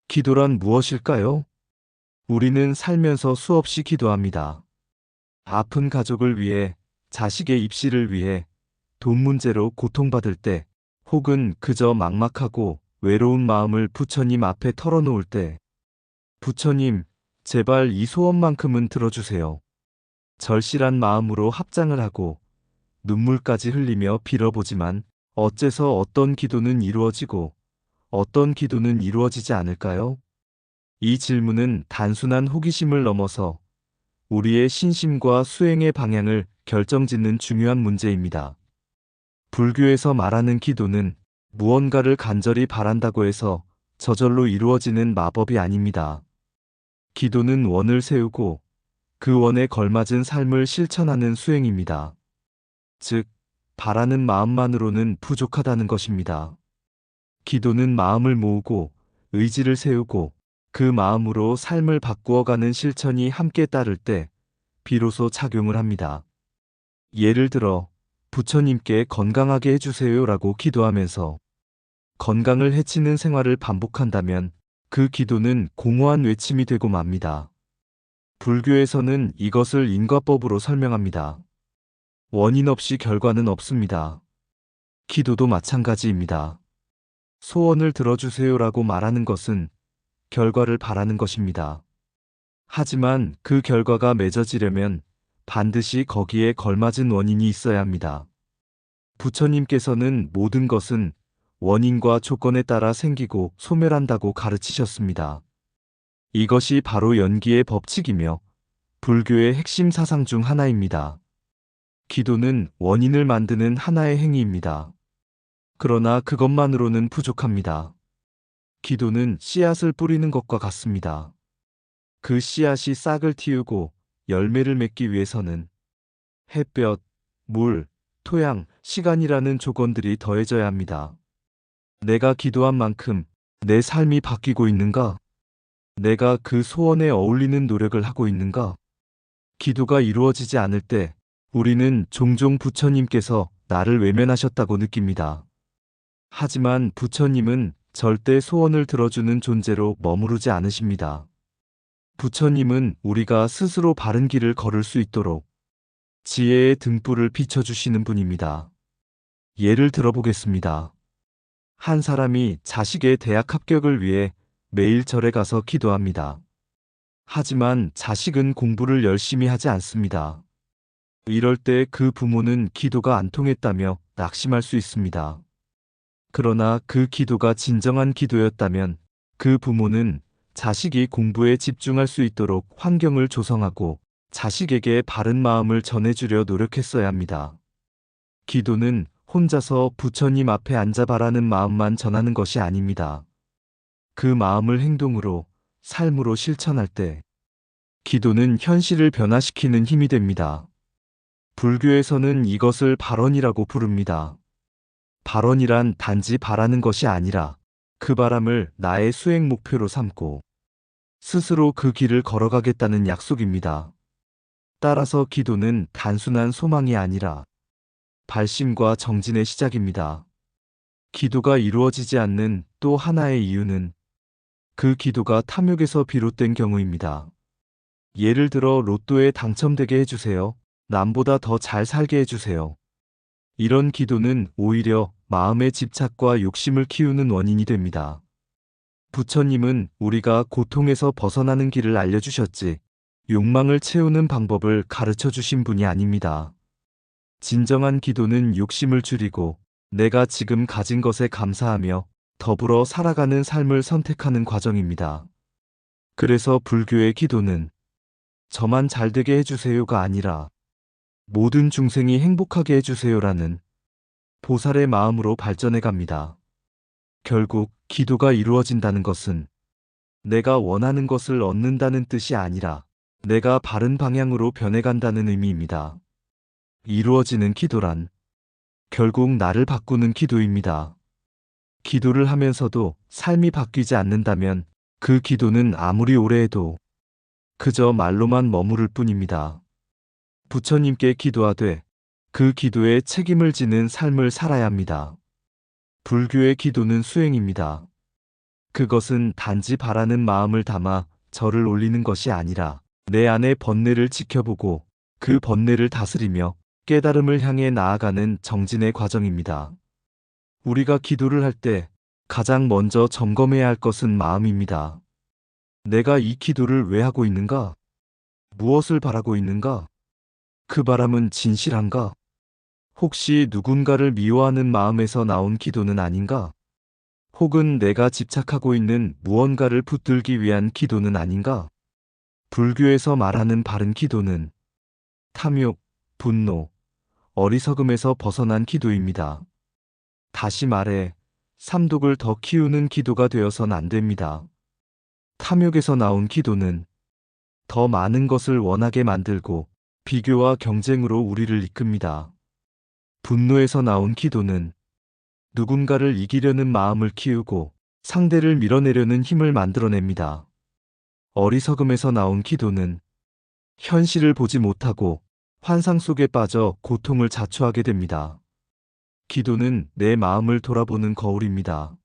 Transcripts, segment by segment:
기도란 무엇일까요? 우리는 살면서 수없이 기도합니다. 아픈 가족을 위해, 자식의 입시를 위해, 돈 문제로 고통받을 때, 혹은 그저 막막하고 외로운 마음을 부처님 앞에 털어놓을 때, 부처님, 제발 이 소원만큼은 들어주세요. 절실한 마음으로 합장을 하고 눈물까지 흘리며 빌어보지만 어째서 어떤 기도는 이루어지고 어떤 기도는 이루어지지 않을까요? 이 질문은 단순한 호기심을 넘어서 우리의 신심과 수행의 방향을 결정짓는 중요한 문제입니다. 불교에서 말하는 기도는 무언가를 간절히 바란다고 해서 저절로 이루어지는 마법이 아닙니다. 기도는 원을 세우고 그 원에 걸맞은 삶을 실천하는 수행입니다. 즉, 바라는 마음만으로는 부족하다는 것입니다. 기도는 마음을 모으고 의지를 세우고 그 마음으로 삶을 바꾸어가는 실천이 함께 따를 때 비로소 작용을 합니다. 예를 들어 부처님께 건강하게 해주세요라고 기도하면서 건강을 해치는 생활을 반복한다면 그 기도는 공허한 외침이 되고 맙니다. 불교에서는 이것을 인과법으로 설명합니다. 원인 없이 결과는 없습니다. 기도도 마찬가지입니다. 소원을 들어주세요라고 말하는 것은 결과를 바라는 것입니다. 하지만 그 결과가 맺어지려면 반드시 거기에 걸맞은 원인이 있어야 합니다. 부처님께서는 모든 것은 원인과 조건에 따라 생기고 소멸한다고 가르치셨습니다. 이것이 바로 연기의 법칙이며 불교의 핵심 사상 중 하나입니다. 기도는 원인을 만드는 하나의 행위입니다. 그러나 그것만으로는 부족합니다. 기도는 씨앗을 뿌리는 것과 같습니다. 그 씨앗이 싹을 틔우고 열매를 맺기 위해서는 햇볕, 물, 토양, 시간이라는 조건들이 더해져야 합니다. 내가 기도한 만큼 내 삶이 바뀌고 있는가? 내가 그 소원에 어울리는 노력을 하고 있는가? 기도가 이루어지지 않을 때 우리는 종종 부처님께서 나를 외면하셨다고 느낍니다. 하지만 부처님은 절대 소원을 들어주는 존재로 머무르지 않으십니다. 부처님은 우리가 스스로 바른 길을 걸을 수 있도록 지혜의 등불을 비춰주시는 분입니다. 예를 들어보겠습니다. 한 사람이 자식의 대학 합격을 위해 매일 절에 가서 기도합니다. 하지만 자식은 공부를 열심히 하지 않습니다. 이럴 때 그 부모는 기도가 안 통했다며 낙심할 수 있습니다. 그러나 그 기도가 진정한 기도였다면 그 부모는 자식이 공부에 집중할 수 있도록 환경을 조성하고 자식에게 바른 마음을 전해주려 노력했어야 합니다. 기도는 혼자서 부처님 앞에 앉아 바라는 마음만 전하는 것이 아닙니다. 그 마음을 행동으로, 삶으로 실천할 때 기도는 현실을 변화시키는 힘이 됩니다. 불교에서는 이것을 발언이라고 부릅니다. 발언이란 단지 바라는 것이 아니라 그 바람을 나의 수행 목표로 삼고 스스로 그 길을 걸어가겠다는 약속입니다. 따라서 기도는 단순한 소망이 아니라 발심과 정진의 시작입니다. 기도가 이루어지지 않는 또 하나의 이유는 그 기도가 탐욕에서 비롯된 경우입니다. 예를 들어 로또에 당첨되게 해주세요. 남보다 더 잘 살게 해주세요. 이런 기도는 오히려 마음의 집착과 욕심을 키우는 원인이 됩니다. 부처님은 우리가 고통에서 벗어나는 길을 알려주셨지, 욕망을 채우는 방법을 가르쳐 주신 분이 아닙니다. 진정한 기도는 욕심을 줄이고 내가 지금 가진 것에 감사하며 더불어 살아가는 삶을 선택하는 과정입니다. 그래서 불교의 기도는 저만 잘되게 해주세요가 아니라 모든 중생이 행복하게 해주세요라는 보살의 마음으로 발전해 갑니다. 결국 기도가 이루어진다는 것은 내가 원하는 것을 얻는다는 뜻이 아니라 내가 바른 방향으로 변해간다는 의미입니다. 이루어지는 기도란 결국 나를 바꾸는 기도입니다. 기도를 하면서도 삶이 바뀌지 않는다면 그 기도는 아무리 오래 해도 그저 말로만 머무를 뿐입니다. 부처님께 기도하되 그 기도에 책임을 지는 삶을 살아야 합니다. 불교의 기도는 수행입니다. 그것은 단지 바라는 마음을 담아 절을 올리는 것이 아니라 내 안의 번뇌를 지켜보고 그 번뇌를 다스리며 깨달음을 향해 나아가는 정진의 과정입니다. 우리가 기도를 할 때 가장 먼저 점검해야 할 것은 마음입니다. 내가 이 기도를 왜 하고 있는가? 무엇을 바라고 있는가? 그 바람은 진실한가? 혹시 누군가를 미워하는 마음에서 나온 기도는 아닌가? 혹은 내가 집착하고 있는 무언가를 붙들기 위한 기도는 아닌가? 불교에서 말하는 바른 기도는 탐욕, 분노, 어리석음에서 벗어난 기도입니다. 다시 말해, 삼독을 더 키우는 기도가 되어선 안 됩니다. 탐욕에서 나온 기도는 더 많은 것을 원하게 만들고 비교와 경쟁으로 우리를 이끕니다. 분노에서 나온 기도는 누군가를 이기려는 마음을 키우고 상대를 밀어내려는 힘을 만들어냅니다. 어리석음에서 나온 기도는 현실을 보지 못하고 환상 속에 빠져 고통을 자초하게 됩니다. 기도는 내 마음을 돌아보는 거울입니다.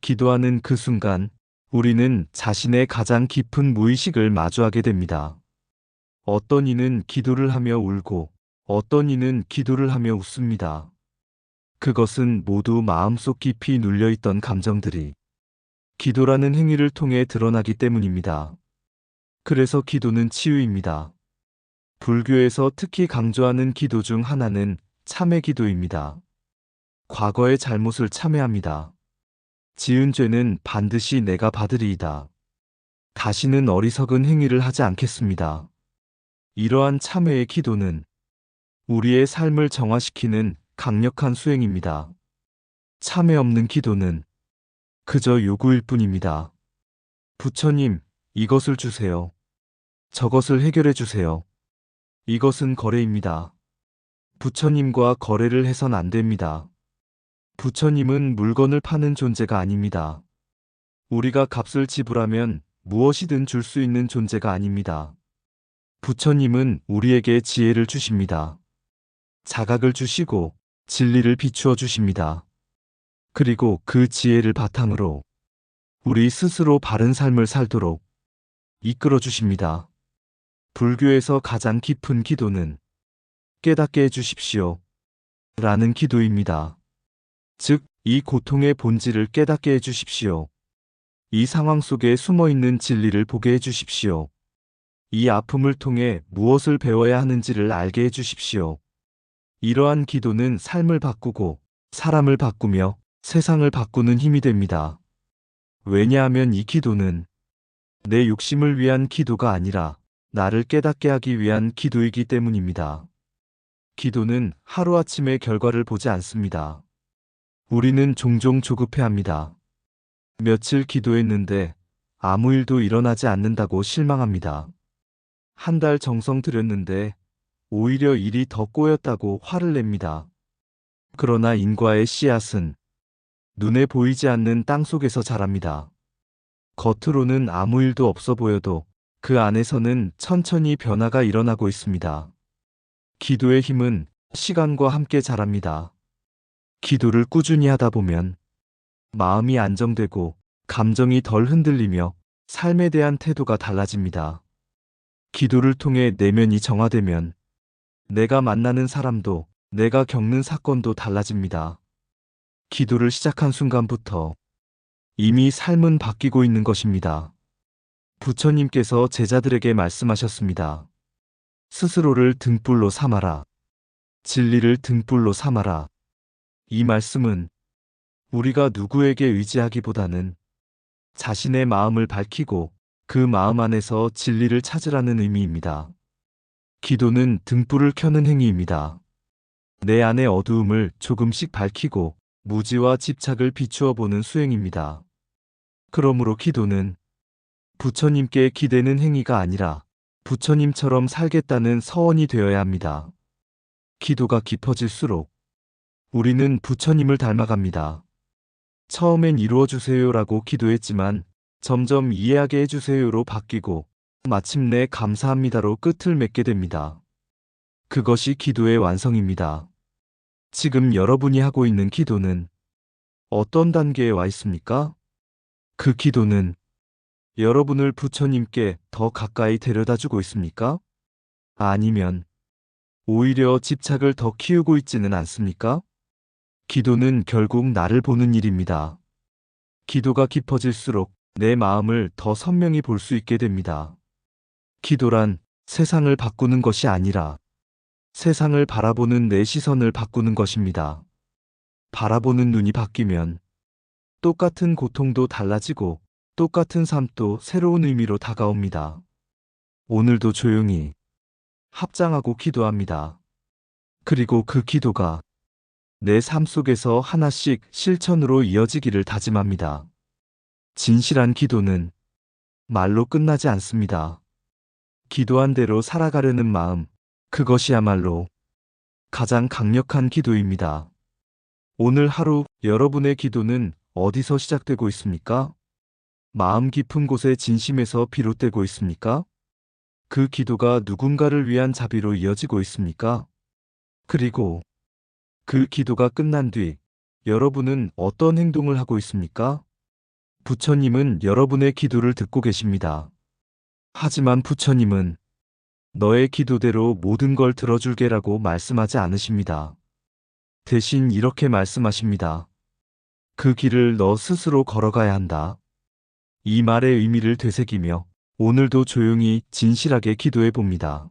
기도하는 그 순간 우리는 자신의 가장 깊은 무의식을 마주하게 됩니다. 어떤 이는 기도를 하며 울고 어떤 이는 기도를 하며 웃습니다. 그것은 모두 마음속 깊이 눌려있던 감정들이 기도라는 행위를 통해 드러나기 때문입니다. 그래서 기도는 치유입니다. 불교에서 특히 강조하는 기도 중 하나는 참회 기도입니다. 과거의 잘못을 참회합니다. 지은 죄는 반드시 내가 받으리이다. 다시는 어리석은 행위를 하지 않겠습니다. 이러한 참회의 기도는 우리의 삶을 정화시키는 강력한 수행입니다. 참회 없는 기도는 그저 요구일 뿐입니다. 부처님, 이것을 주세요. 저것을 해결해 주세요. 이것은 거래입니다. 부처님과 거래를 해선 안 됩니다. 부처님은 물건을 파는 존재가 아닙니다. 우리가 값을 지불하면 무엇이든 줄 수 있는 존재가 아닙니다. 부처님은 우리에게 지혜를 주십니다. 자각을 주시고 진리를 비추어 주십니다. 그리고 그 지혜를 바탕으로 우리 스스로 바른 삶을 살도록 이끌어 주십니다. 불교에서 가장 깊은 기도는 깨닫게 해주십시오 라는 기도입니다. 즉, 이 고통의 본질을 깨닫게 해주십시오. 이 상황 속에 숨어있는 진리를 보게 해주십시오. 이 아픔을 통해 무엇을 배워야 하는지를 알게 해주십시오. 이러한 기도는 삶을 바꾸고 사람을 바꾸며 세상을 바꾸는 힘이 됩니다. 왜냐하면 이 기도는 내 욕심을 위한 기도가 아니라 나를 깨닫게 하기 위한 기도이기 때문입니다. 기도는 하루아침에 결과를 보지 않습니다. 우리는 종종 조급해합니다. 며칠 기도했는데 아무 일도 일어나지 않는다고 실망합니다. 한 달 정성 들였는데 오히려 일이 더 꼬였다고 화를 냅니다. 그러나 인과의 씨앗은 눈에 보이지 않는 땅 속에서 자랍니다. 겉으로는 아무 일도 없어 보여도 그 안에서는 천천히 변화가 일어나고 있습니다. 기도의 힘은 시간과 함께 자랍니다. 기도를 꾸준히 하다 보면 마음이 안정되고 감정이 덜 흔들리며 삶에 대한 태도가 달라집니다. 기도를 통해 내면이 정화되면 내가 만나는 사람도 내가 겪는 사건도 달라집니다. 기도를 시작한 순간부터 이미 삶은 바뀌고 있는 것입니다. 부처님께서 제자들에게 말씀하셨습니다. 스스로를 등불로 삼아라. 진리를 등불로 삼아라. 이 말씀은 우리가 누구에게 의지하기보다는 자신의 마음을 밝히고 그 마음 안에서 진리를 찾으라는 의미입니다. 기도는 등불을 켜는 행위입니다. 내 안의 어두움을 조금씩 밝히고 무지와 집착을 비추어 보는 수행입니다. 그러므로 기도는 부처님께 기대는 행위가 아니라 부처님처럼 살겠다는 서원이 되어야 합니다. 기도가 깊어질수록 우리는 부처님을 닮아갑니다. 처음엔 이루어주세요라고 기도했지만 점점 이해하게 해주세요로 바뀌고 마침내 감사합니다로 끝을 맺게 됩니다. 그것이 기도의 완성입니다. 지금 여러분이 하고 있는 기도는 어떤 단계에 와 있습니까? 그 기도는 여러분을 부처님께 더 가까이 데려다 주고 있습니까? 아니면 오히려 집착을 더 키우고 있지는 않습니까? 기도는 결국 나를 보는 일입니다. 기도가 깊어질수록 내 마음을 더 선명히 볼 수 있게 됩니다. 기도란 세상을 바꾸는 것이 아니라 세상을 바라보는 내 시선을 바꾸는 것입니다. 바라보는 눈이 바뀌면 똑같은 고통도 달라지고 똑같은 삶도 새로운 의미로 다가옵니다. 오늘도 조용히 합장하고 기도합니다. 그리고 그 기도가 내 삶 속에서 하나씩 실천으로 이어지기를 다짐합니다. 진실한 기도는 말로 끝나지 않습니다. 기도한 대로 살아가려는 마음, 그것이야말로 가장 강력한 기도입니다. 오늘 하루 여러분의 기도는 어디서 시작되고 있습니까? 마음 깊은 곳의 진심에서 비롯되고 있습니까? 그 기도가 누군가를 위한 자비로 이어지고 있습니까? 그리고 그 기도가 끝난 뒤 여러분은 어떤 행동을 하고 있습니까? 부처님은 여러분의 기도를 듣고 계십니다. 하지만 부처님은 너의 기도대로 모든 걸 들어줄게라고 말씀하지 않으십니다. 대신 이렇게 말씀하십니다. 그 길을 너 스스로 걸어가야 한다. 이 말의 의미를 되새기며 오늘도 조용히 진실하게 기도해 봅니다.